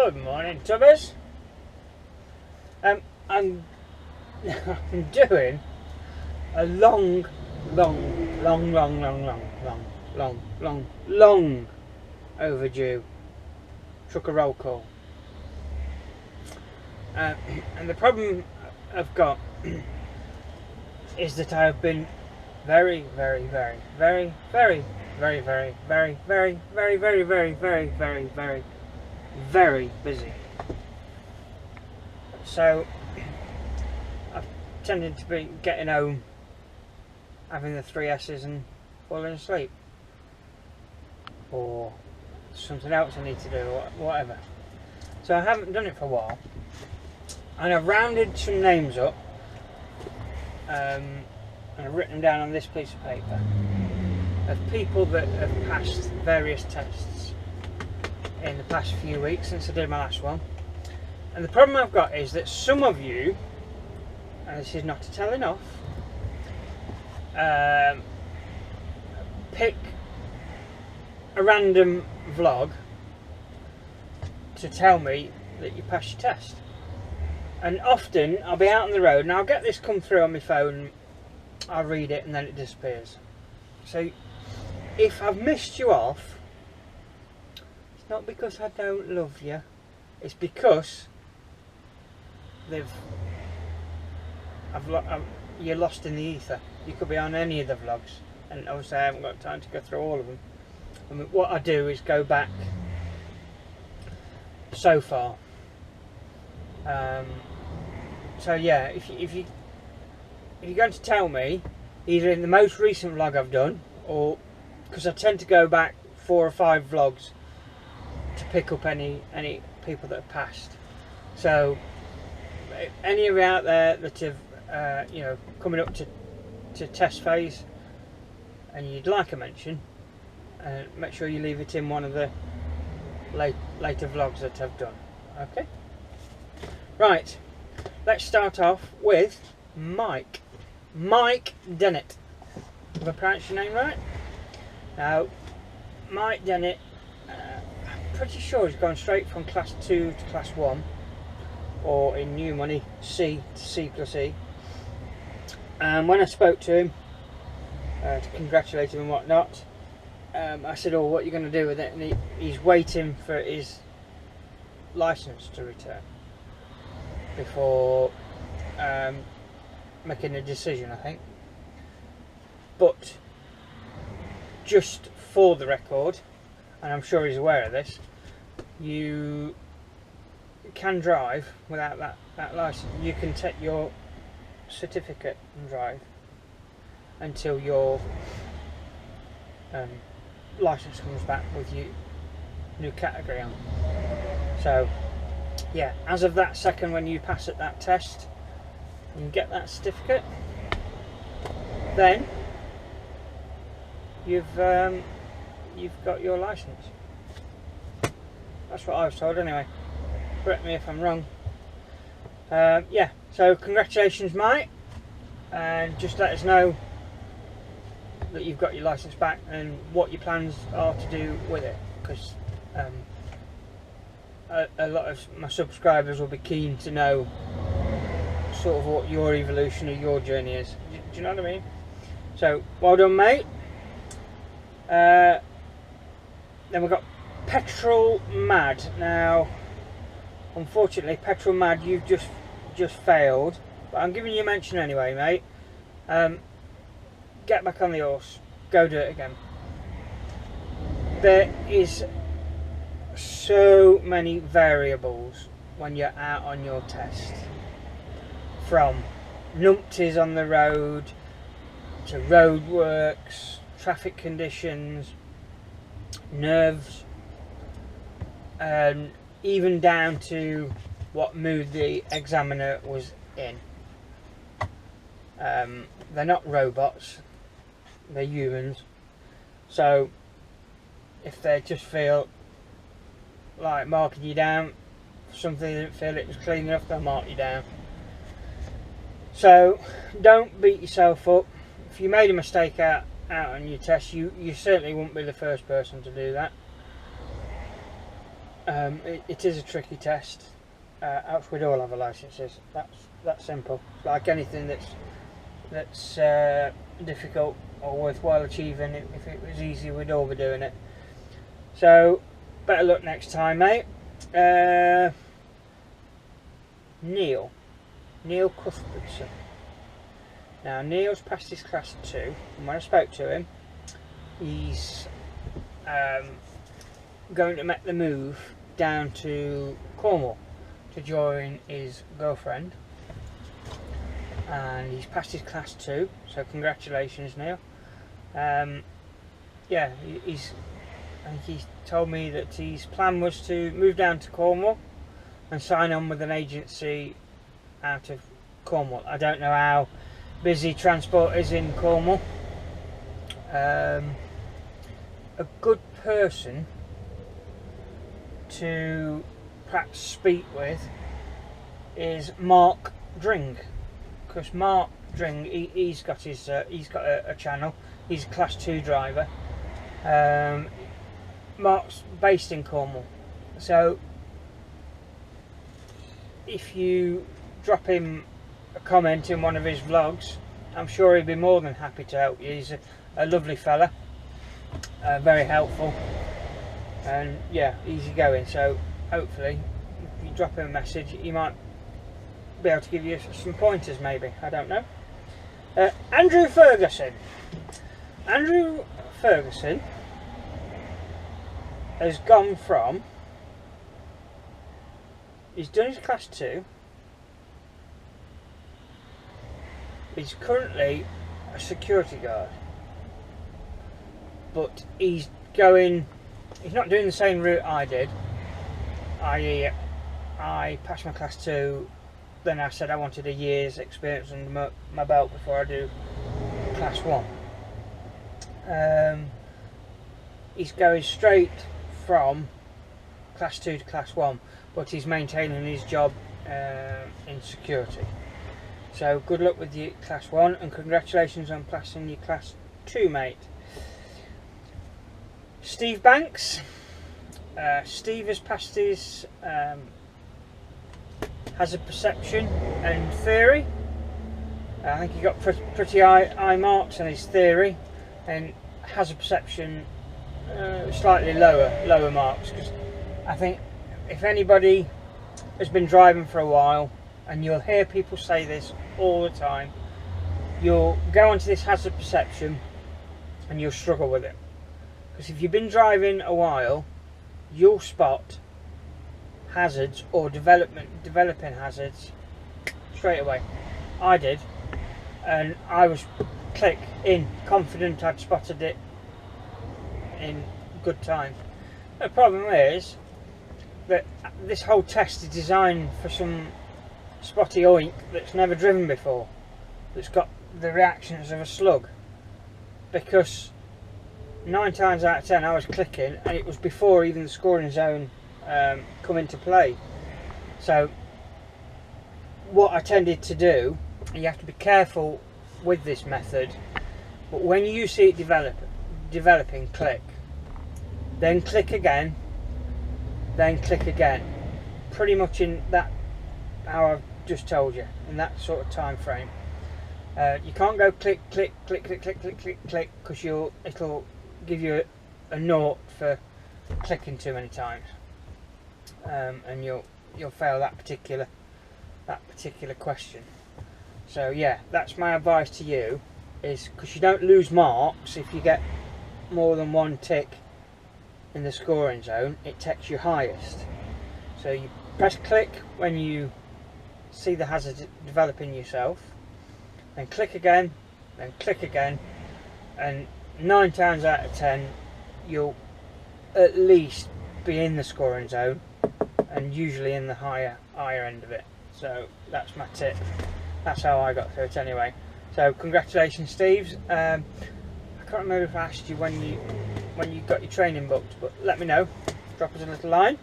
Good morning, Tubbers. I'm I'm doing a long overdue trucker roll call. And the problem I've got is that I've been very busy. So I've tended to be getting home, having the 3 S's and falling asleep, or something else I need to do, or whatever. So I haven't done it for a while, and I've rounded some names up, and I've written them down on this piece of paper of people that have passed various tests in the past few weeks since I did my last one. And the problem I've got is that some of you, and this is not to telling off, pick a random vlog to tell me that you passed your test. And often I'll be out on the road and I'll get this come through on my phone, I'll read it and then it disappears. So if I've missed you off, it's not because I don't love you, it's because you're lost in the ether. You could be on any of the vlogs, and obviously I haven't got time to go through all of them. I mean, what I do is go back so far. So yeah, if you're going to tell me either in the most recent vlog I've done, or because I tend to go back 4 or 5 vlogs to pick up any people that have passed. So any of you out there that have coming up to test phase and you'd like a mention, make sure you leave it in one of the later vlogs that I've done. Okay, right, let's start off with Mike Dennett. Have I pronounced your name right? Now, Mike Dennett, I'm pretty sure he's gone straight from class 2 to class 1, or in new money, C to C+E. And when I spoke to him to congratulate him and whatnot, I said, "Oh, what are you going to do with it?" And he's waiting for his license to return before making a decision, I think. But just for the record, and I'm sure he's aware of this, you can drive without that license. You can take your certificate and drive until your license comes back with you new category on. So yeah, as of that second, when you pass at that test and get that certificate, then you've got your license. That's what I was told anyway. Correct me if I'm wrong. Yeah, so congratulations, Mike, and just let us know that you've got your license back and what your plans are to do with it, because a lot of my subscribers will be keen to know sort of what your evolution of your journey is. Do you know what I mean? So well done, mate. Then we've got Petrol Mad. Now unfortunately, Petrol Mad, you've just failed, but I'm giving you a mention anyway, mate. Get back on the horse, go do it again. There is so many variables when you're out on your test, from numpties on the road to roadworks, traffic conditions, nerves, and even down to what mood the examiner was in. They're not robots, they're humans. So if they just feel like marking you down for something they didn't feel it was clean enough, they'll mark you down. So don't beat yourself up. If you made a mistake out on your test, you certainly wouldn't be the first person to do that. It is a tricky test, else we'd all have a licences. That's simple. Like anything that's difficult or worthwhile achieving, if it was easy, we'd all be doing it. So better luck next time, mate. Neil Cuthbertson. Now Neil's passed his class 2, and when I spoke to him, he's going to make the move down to Cornwall to join his girlfriend, and he's passed his class 2, so congratulations, Neil. Yeah, I think he told me that his plan was to move down to Cornwall and sign on with an agency out of Cornwall. I don't know how busy transport is in Cornwall. A good person to perhaps speak with is Mark Dring, because Mark Dring, he's got a channel. He's a class 2 driver. Mark's based in Cornwall, so if you drop him a comment in one of his vlogs, I'm sure he'd be more than happy to help you. He's a lovely fella, very helpful, and yeah, easy going. So hopefully if you drop him a message, he might be able to give you some pointers, maybe, I don't know. Andrew Ferguson has gone from, he's done his class 2, he's currently a security guard, but he's not doing the same route I did, i.e. I passed my class 2, then I said I wanted a year's experience under my belt before I do class 1. He's going straight from class 2 to class 1, but he's maintaining his job in security. So good luck with your class 1, and congratulations on passing your class 2, mate. Steve Banks. Steve has passed his hazard perception and theory. I think he got pretty high marks on his theory, and hazard perception slightly lower marks, because I think if anybody has been driving for a while, and you'll hear people say this all the time, you'll go onto this hazard perception and you'll struggle with it, because if you've been driving a while, you'll spot hazards or developing hazards straight away. I did, and I was confident I'd spotted it in good time. The problem is that this whole test is designed for some spotty oink that's never driven before, that's got the reactions of a slug, because 9 times out of 10 I was clicking, and it was before even the scoring zone come into play. So what I tended to do, and you have to be careful with this method, but when you see it developing, click, then click again, then click again, pretty much in that, how I've just told you, in that sort of time frame. You can't go click click click click click click click click, because it'll give you a naught for clicking too many times, and you'll fail that particular question. So yeah, that's my advice to you, is because you don't lose marks if you get more than 1 tick in the scoring zone, it takes you highest. So you press click when you see the hazard developing yourself, then click again, then click again, and 9 times out of 10 you'll at least be in the scoring zone, and usually in the higher end of it. So that's my tip. That's how I got through it anyway. So congratulations, Steve. I can't remember if I asked you when you got your training booked, but let me know. Drop us a little line.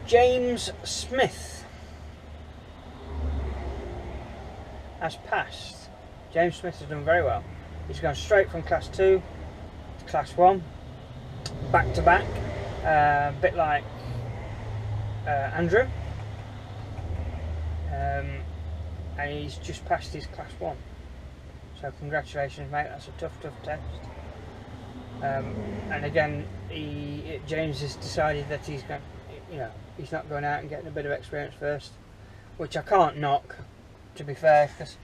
James Smith has passed. James Smith has done very well. He's gone straight from class 2 to class 1, back to back, a bit like Andrew, and he's just passed his Class 1. So congratulations, mate. That's a tough test. And again, James has decided that he's going, he's not going out and getting a bit of experience first, which I can't knock, to be fair, because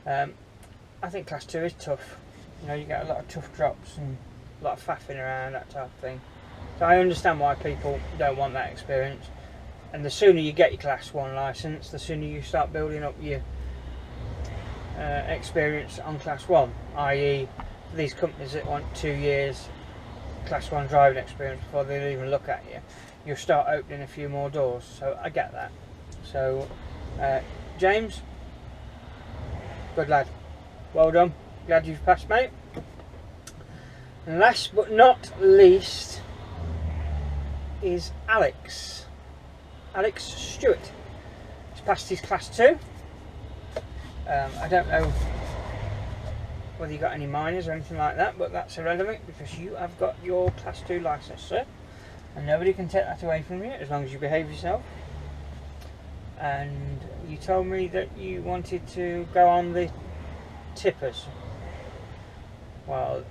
I think Class 2 is tough. You get a lot of tough drops and a lot of faffing around, that type of thing. So I understand why people don't want that experience. And the sooner you get your Class 1 licence, the sooner you start building up your experience on Class 1, i.e. these companies that want 2 years Class 1 driving experience before they'll even look at you, you'll start opening a few more doors. So I get that. So James, good lad, well done, glad you've passed, mate. And last but not least is Alex Stewart. He's passed his Class 2. I don't know whether you got any minors or anything like that, but that's irrelevant because you have got your Class 2 licence, sir, and nobody can take that away from you as long as you behave yourself. And you told me that you wanted to go on the tippers. Well,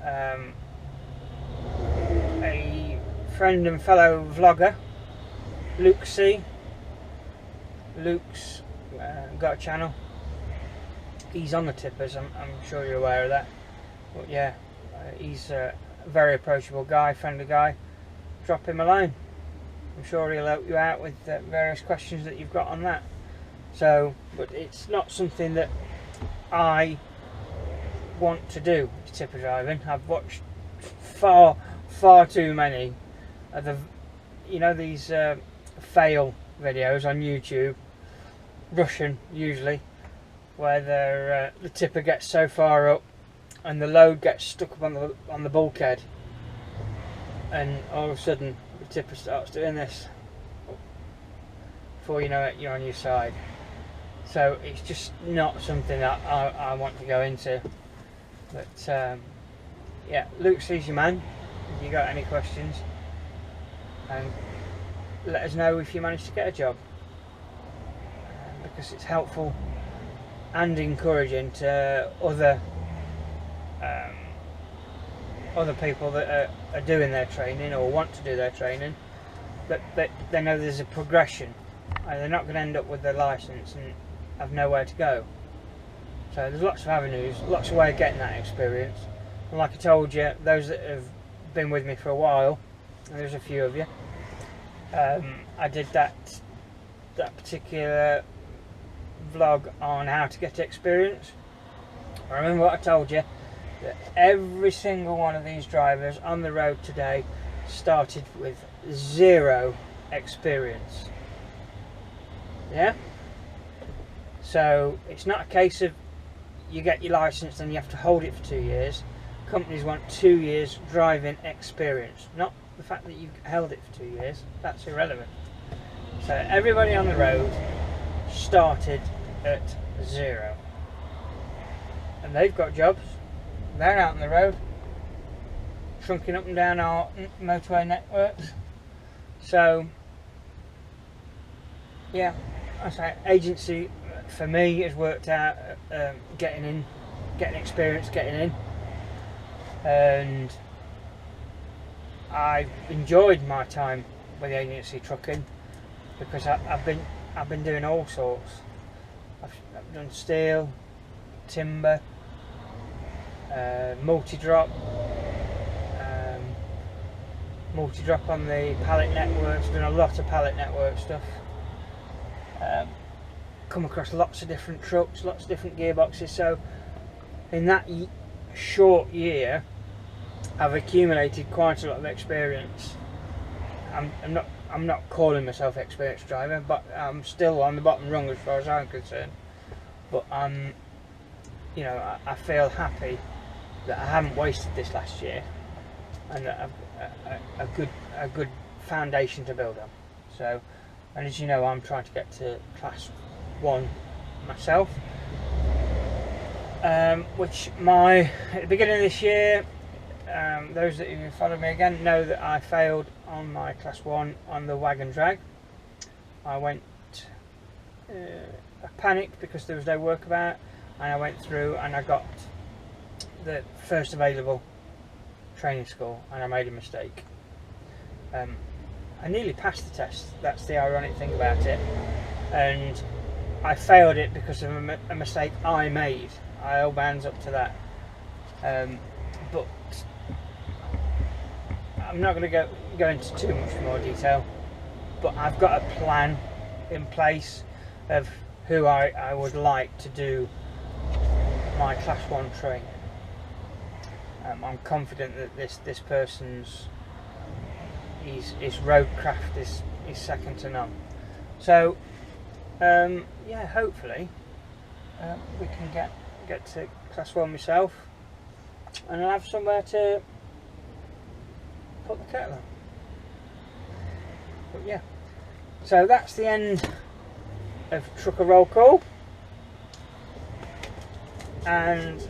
a friend and fellow vlogger, Luke C. Luke's got a channel. He's on the tippers. I'm sure you're aware of that. But yeah, he's a very approachable guy, friendly guy. Drop him a line. I'm sure he'll help you out with various questions that you've got on that. So, but it's not something that I want to do, tipper driving. I've watched far too many of the, these fail videos on YouTube, Russian usually, where the tipper gets so far up and the load gets stuck up on the bulkhead, and all of a sudden the tipper starts doing this. Before you know it, you're on your side. So it's just not something that I want to go into. But yeah, Luke sees your man. If you got any questions, and let us know if you manage to get a job, because it's helpful and encouraging to other people that are doing their training or want to do their training, that they know there's a progression, and they're not going to end up with their licence and have nowhere to go. So there's lots of avenues, lots of ways of getting that experience. And like I told you, those that have been with me for a while, and there's a few of you, I did that particular vlog on how to get experience. I remember what I told you, that every single one of these drivers on the road today started with 0 experience. Yeah? So it's not a case of you get your licence and you have to hold it for 2 years. Companies want 2 years driving experience, not the fact that you held it for 2 years. That's irrelevant. So everybody on the road started at 0, and they've got jobs. They're out on the road, trunking up and down our motorway networks. So yeah, I say agency for me has worked out getting experience getting in, and I've enjoyed my time with the agency trucking, because I've been doing all sorts. I've done steel, timber, multi-drop on the pallet networks. Done a lot of pallet network stuff. Come across lots of different trucks, lots of different gearboxes. So in that short year, I've accumulated quite a lot of experience. I'm not calling myself experienced driver, but I'm still on the bottom rung as far as I'm concerned. But I feel happy that I haven't wasted this last year, and that I've a good foundation to build on. So, and as you know, I'm trying to get to Class 1 myself, which at the beginning of this year, those that have followed me again know that I failed on my Class 1 on the wagon drag. I went, I panicked because there was no work about, and I went through and I got the first available training school, and I made a mistake. I nearly passed the test. That's the ironic thing about it, and I failed it because of a mistake I made. I hold my hands up to that. But I'm not going to go into too much more detail. But I've got a plan in place of who I would like to do my Class 1 training. I'm confident that this person's his roadcraft is second to none. So yeah, hopefully we can get to Class 1 myself, and I'll have somewhere to put the kettle on. But yeah, so that's the end of Trucker Roll Call, and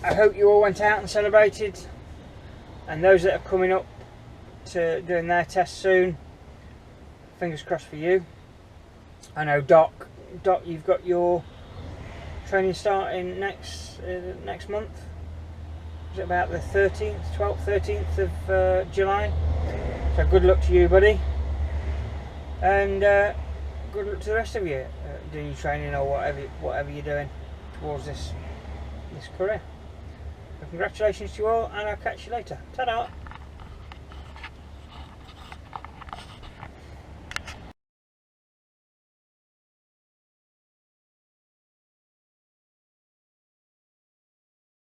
I hope you all went out and celebrated, and those that are coming up to doing their test soon, fingers crossed for you. I know Doc, you've got your training starting next month. Is it about the 12th, 13th of July? So good luck to you, buddy, and good luck to the rest of you doing your training or whatever you're doing towards this career. So congratulations to you all, and I'll catch you later. Ta-da!